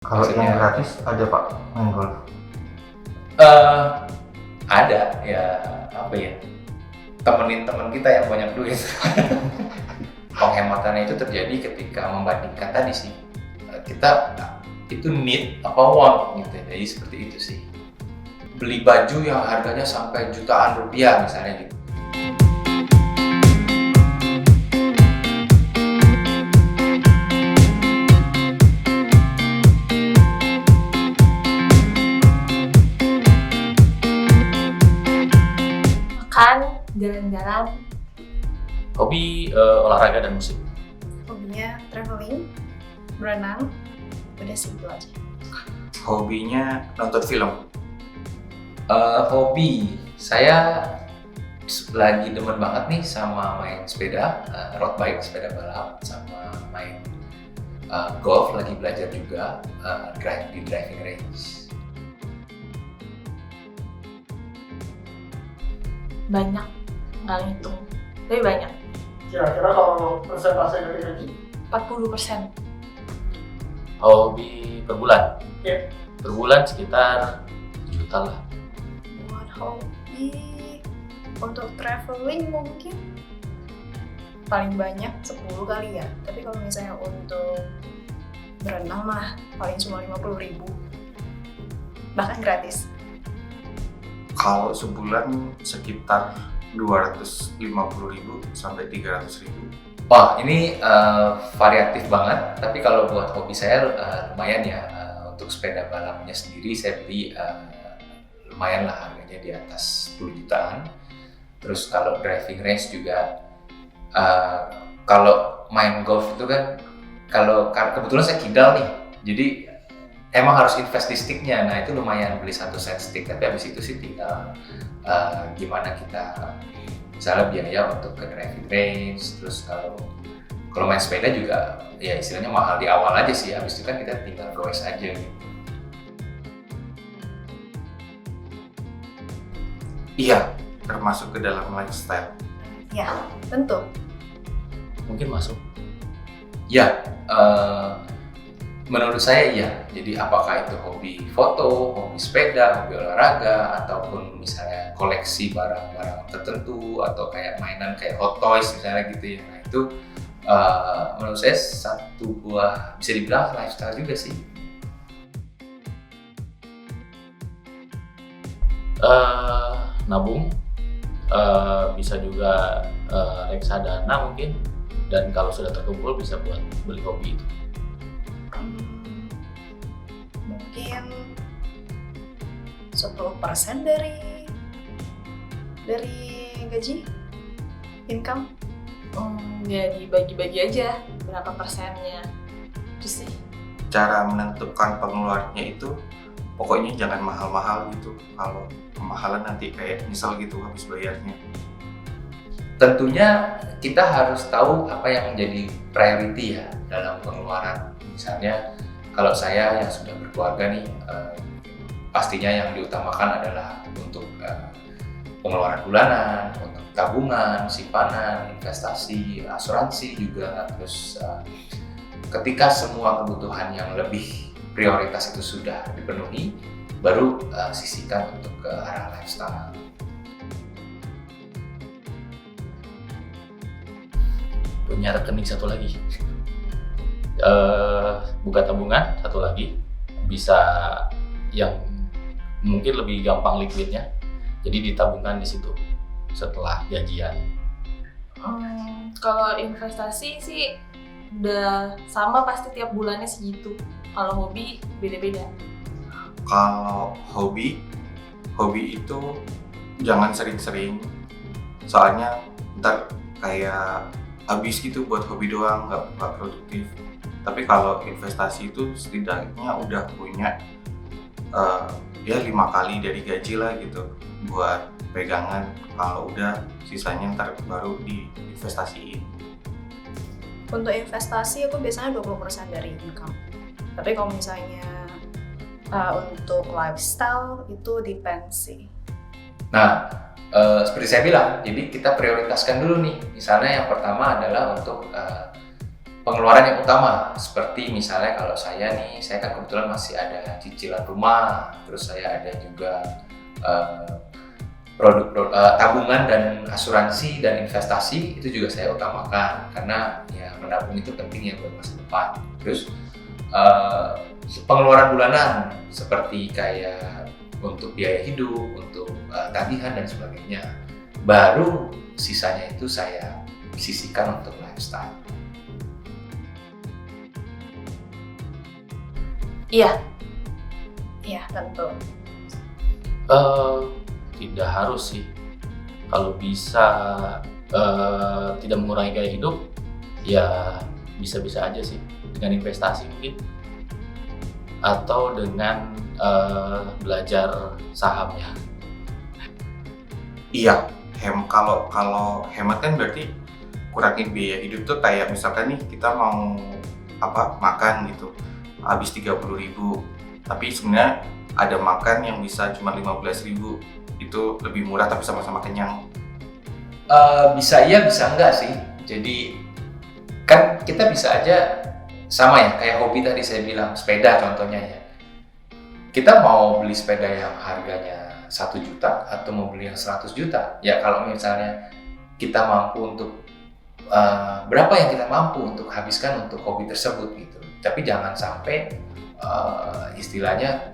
Kalau yang Maksudnya gratis ada Pak main golf? eh ada ya, apa ya, temenin teman kita yang banyak duit. Penghematannya itu terjadi ketika membandingkan tadi sih, kita itu need apa want gitu, jadi seperti itu sih. Beli baju yang harganya sampai jutaan rupiah misalnya gitu. Makan, jalan-jalan, Hobi olahraga dan musik. hobinya traveling, berenang, udah sih itu aja. Hobinya nonton film. Hobi saya lagi demen banget nih sama main sepeda, road bike, sepeda balap, sama main golf, lagi belajar juga di driving range. Banyak, nggak ngitung, tapi banyak. Kira-kira kalau persentase dari gaji? 40%. Hobi per bulan. Iya. Per bulan sekitar 1 juta lah. Buat hobi, untuk traveling mungkin paling banyak 10 kali ya. Tapi kalau misalnya untuk berenang mah paling cuma 50.000. Bahkan gratis. Kalau sebulan sekitar 250.000 sampai 300.000. Wah, ini variatif banget, tapi kalau buat hobi saya lumayan ya. Untuk sepeda balapnya sendiri saya beli lumayan lah, harganya di atas 10 jutaan. Terus kalau driving range juga, kalau main golf itu kan, kalau kebetulan saya kidal nih, jadi emang harus invest di sticknya. Nah itu lumayan, beli 1 set stick, tapi habis itu sih tinggal gimana kita misalnya biaya untuk ke driving range. Terus kalau main sepeda juga ya istilahnya mahal di awal aja sih, habis itu kan kita tinggal goes aja gitu. Iya, termasuk ke dalam lifestyle. Ya, tentu. Mungkin masuk. Ya, menurut saya iya. Jadi apakah itu hobi foto, hobi sepeda, hobi olahraga, ataupun misalnya koleksi barang-barang tertentu, atau kayak mainan kayak hot toys misalnya gitu ya. Nah itu menurut saya satu buah, bisa dibilang lifestyle juga sih. Nabung, bisa juga reksadana mungkin, dan kalau sudah terkumpul bisa buat beli hobi itu. Mungkin 10% dari gaji income. Ya dibagi-bagi aja berapa persennya. Itu sih. Cara menentukan pengeluarannya itu pokoknya jangan mahal-mahal gitu. Kalau kemahalan nanti kayak misal gitu habis bayarnya. Tentunya kita harus tahu apa yang menjadi priority ya dalam pengeluaran. Misalnya kalau saya yang sudah berkeluarga nih, pastinya yang diutamakan adalah untuk pengeluaran bulanan, untuk tabungan, simpanan, investasi, asuransi juga. Terus ketika semua kebutuhan yang lebih prioritas itu sudah dipenuhi, baru sisihkan untuk ke arah lifestyle. Punya rekening satu lagi. Buka tabungan satu lagi, bisa yang mungkin lebih gampang liquidnya, jadi ditabungkan di situ setelah gajian. Kalau investasi sih udah sama, pasti tiap bulannya segitu. Kalau hobi beda-beda. Kalau hobi itu jangan sering-sering. Soalnya ntar kayak habis gitu buat hobi doang, nggak produktif. Tapi kalau investasi itu setidaknya udah punya ya 5 kali dari gaji lah gitu buat pegangan. Kalau udah sisanya ntar baru diinvestasiin. Untuk investasi aku biasanya 20% dari income. Tapi kalau misalnya untuk lifestyle itu depends sih. Nah, seperti saya bilang, jadi kita prioritaskan dulu nih. Misalnya yang pertama adalah untuk pengeluaran yang utama, seperti misalnya kalau saya kan kebetulan masih ada cicilan rumah, terus saya ada juga tabungan dan asuransi dan investasi, itu juga saya utamakan karena ya menabung itu penting ya buat masa depan. Terus pengeluaran bulanan seperti kayak untuk biaya hidup, untuk tagihan dan sebagainya. Baru sisanya itu saya sisihkan untuk lifestyle. Iya, tentu. Tidak harus sih. Kalau bisa tidak mengurangi gaya hidup, ya bisa-bisa aja sih dengan investasi mungkin, atau dengan belajar saham ya. Iya, kalau hemat kan berarti kurangin biaya hidup tuh kayak misalkan nih kita mau makan gitu habis 30.000, tapi sebenarnya ada makan yang bisa cuma 15.000, itu lebih murah tapi sama-sama kenyang. Bisa iya bisa enggak sih. Jadi kan kita bisa aja sama ya kayak hobi tadi saya bilang, sepeda contohnya ya. Kita mau beli sepeda yang harganya 1 juta atau mau beli yang 100 juta, ya kalau misalnya kita mampu untuk berapa yang kita mampu untuk habiskan untuk hobi tersebut gitu. Tapi jangan sampai istilahnya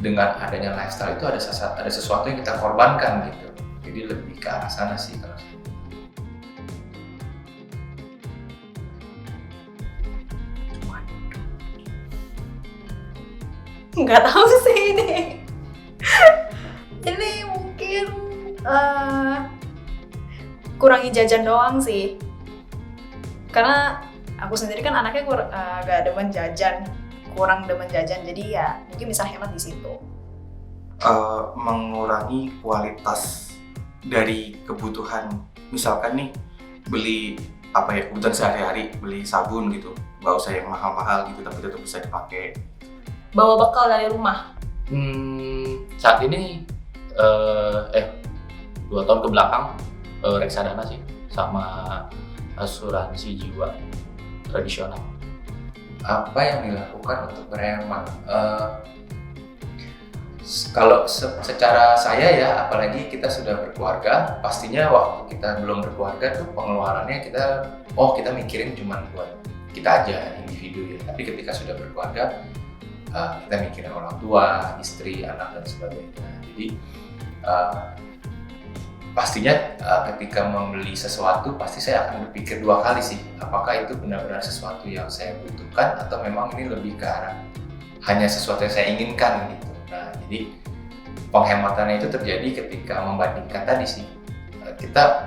dengan adanya lifestyle itu ada sesuatu yang kita korbankan gitu. Jadi lebih ke arah sana sih kalau saya. Nggak tahu sih ini. Ini mungkin kurangi jajan doang sih. Karena aku sendiri kan anaknya gak demen jajan, kurang demen jajan, jadi ya mungkin bisa hemat di situ. Mengurangi kualitas dari kebutuhan, misalkan nih beli kebutuhan sehari-hari, beli sabun gitu, nggak usah yang mahal-mahal gitu tapi tetap bisa dipakai. Bawa bekal dari rumah. Saat ini 2 tahun ke belakang reksadana sih sama asuransi jiwa tradisional. Apa yang dilakukan untuk berhemat? Kalau secara saya ya, apalagi kita sudah berkeluarga, pastinya waktu kita belum berkeluarga tuh pengeluarannya kita mikirin cuma buat kita aja, individu ya. Tapi ketika sudah berkeluarga, kita mikirin orang tua, istri, anak dan sebagainya. Jadi pastinya ketika membeli sesuatu pasti saya akan berpikir 2 kali sih, apakah itu benar-benar sesuatu yang saya butuhkan atau memang ini lebih ke arah hanya sesuatu yang saya inginkan gitu. Nah, jadi penghematannya itu terjadi ketika membandingkan tadi sih, kita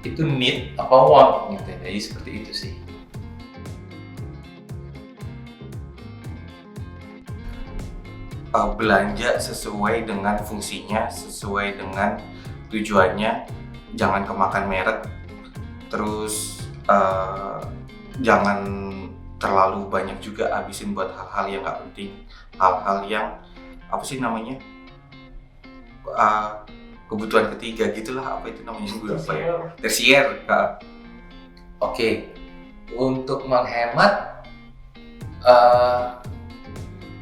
itu need apa want gitu. Jadi seperti itu sih. Belanja sesuai dengan fungsinya, sesuai dengan tujuannya, jangan kemakan merek, terus jangan terlalu banyak juga habisin buat hal-hal yang nggak penting, hal-hal yang kebutuhan ketiga gitulah, tersier. Oke, untuk menghemat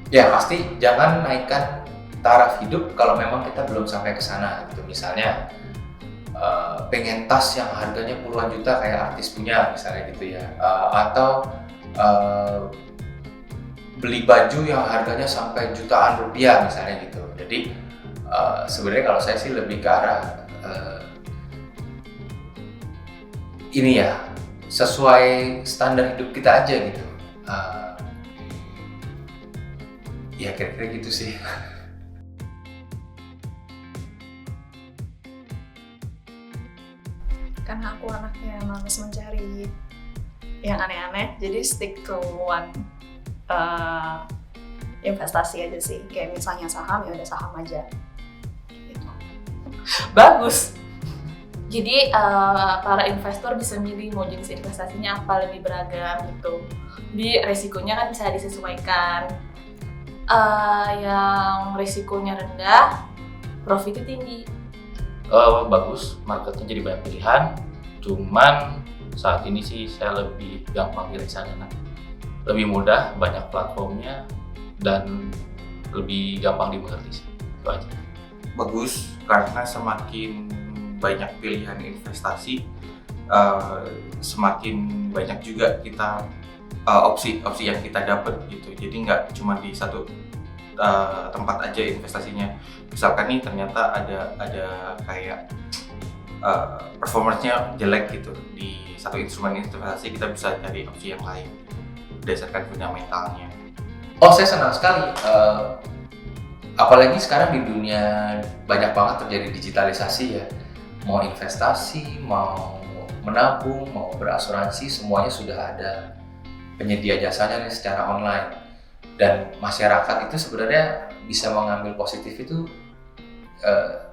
ya pasti jangan naikkan taraf hidup kalau memang kita belum sampai ke sana gitu. Misalnya pengen tas yang harganya puluhan juta kayak artis punya misalnya gitu ya, atau beli baju yang harganya sampai jutaan rupiah misalnya gitu. Jadi sebenarnya kalau saya sih lebih ke arah ini ya, sesuai standar hidup kita aja gitu. Ya kira-kira gitu sih. Karena aku anaknya males mencari yang aneh-aneh, jadi stick to one investasi aja sih. Kayak misalnya saham, ya udah saham aja gitu. Bagus. Jadi para investor bisa milih mau jenis investasinya apa, lebih beragam gitu. Jadi resikonya kan bisa disesuaikan. Yang risikonya rendah, profitnya tinggi. Bagus, marketnya jadi banyak pilihan, cuman saat ini sih saya lebih gampang pilih sana, lebih mudah, banyak platformnya dan lebih gampang dimengerti sih. Itu aja. Bagus, karena semakin banyak pilihan investasi, semakin banyak juga kita opsi-opsi yang kita dapat gitu. Jadi nggak cuma di satu tempat aja investasinya. Misalkan nih ternyata ada kayak performance-nya jelek gitu di satu instrumen investasi, kita bisa cari opsi yang lain berdasarkan fundamentalnya. Oh, saya senang sekali. Apalagi sekarang di dunia banyak banget terjadi digitalisasi ya. Mau investasi, mau menabung, mau berasuransi, semuanya sudah ada penyedia jasanya nih secara online. Dan masyarakat itu sebenarnya bisa mengambil positif itu,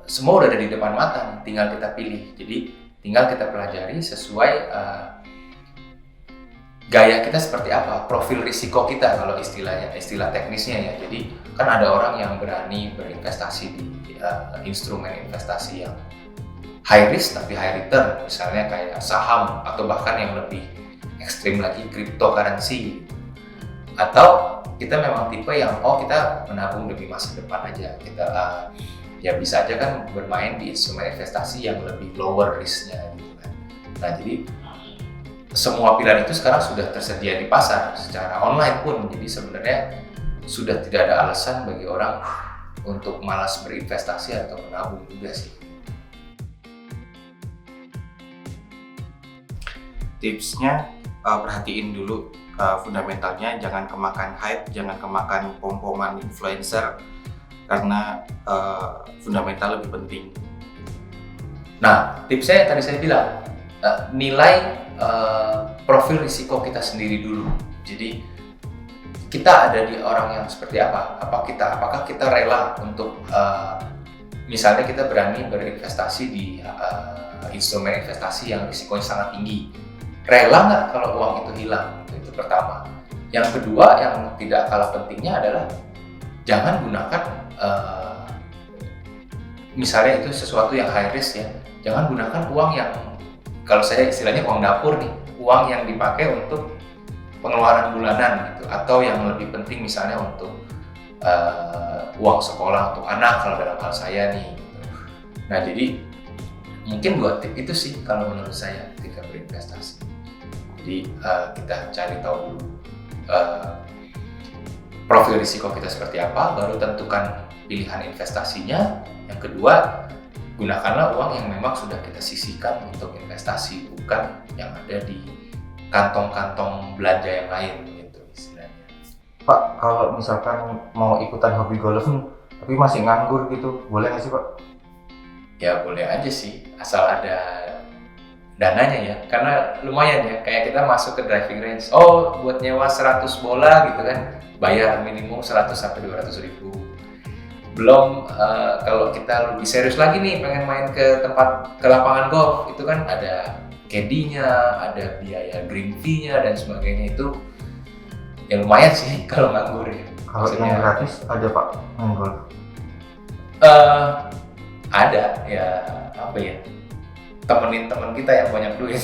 semua udah ada di depan mata nih, tinggal kita pilih. Jadi tinggal kita pelajari sesuai gaya kita seperti apa, profil risiko kita kalau istilah teknisnya ya. Jadi kan ada orang yang berani berinvestasi di instrumen investasi yang high risk tapi high return, misalnya kayak saham atau bahkan yang lebih ekstrim lagi cryptocurrency. Atau kita memang tipe yang kita menabung demi masa depan aja, kita ya bisa aja kan bermain di instrumen investasi yang lebih lower risknya gitu kan. Nah jadi semua pilihan itu sekarang sudah tersedia di pasar secara online pun, jadi sebenarnya sudah tidak ada alasan bagi orang untuk malas berinvestasi atau menabung juga sih. Tipsnya, perhatiin dulu fundamentalnya, jangan kemakan hype, jangan kemakan pom-poman influencer, karena fundamental lebih penting. Nah, tipsnya tadi saya bilang, nilai profil risiko kita sendiri dulu. Jadi kita ada di orang yang seperti apa? Apakah kita rela untuk misalnya kita berani berinvestasi di instrumen investasi yang risikonya sangat tinggi. Rela nggak kalau uang itu hilang? Itu pertama. Yang kedua, yang tidak kalah pentingnya adalah jangan gunakan misalnya itu sesuatu yang high risk ya. Jangan gunakan uang yang, kalau saya istilahnya uang dapur nih, uang yang dipakai untuk pengeluaran bulanan gitu, atau yang lebih penting misalnya untuk uang sekolah untuk anak kalau dalam hal saya nih gitu. Nah jadi mungkin 2 tip itu sih kalau menurut saya ketika berinvestasi. Jadi kita cari tahu dulu profil risiko kita seperti apa, baru tentukan pilihan investasinya. Yang kedua, gunakanlah uang yang memang sudah kita sisihkan untuk investasi, bukan yang ada di kantong-kantong belanja yang lain gitu istilahnya. Pak, kalau misalkan mau ikutan hobi golf tapi masih nganggur gitu, boleh nggak sih Pak? Ya boleh aja sih, asal ada dananya ya, karena lumayan ya, kayak kita masuk ke driving range, buat nyewa 100 bola gitu kan, bayar minimum 100 sampai 200 ribu. Belum kalau kita lebih serius lagi nih, pengen main ke lapangan golf, itu kan ada caddy-nya, ada biaya green fee-nya dan sebagainya, itu ya lumayan sih kalau nganggur ya. Kalau yang gratis ada Pak main golf? Ada ya, apa ya, temenin temen kita yang banyak duit.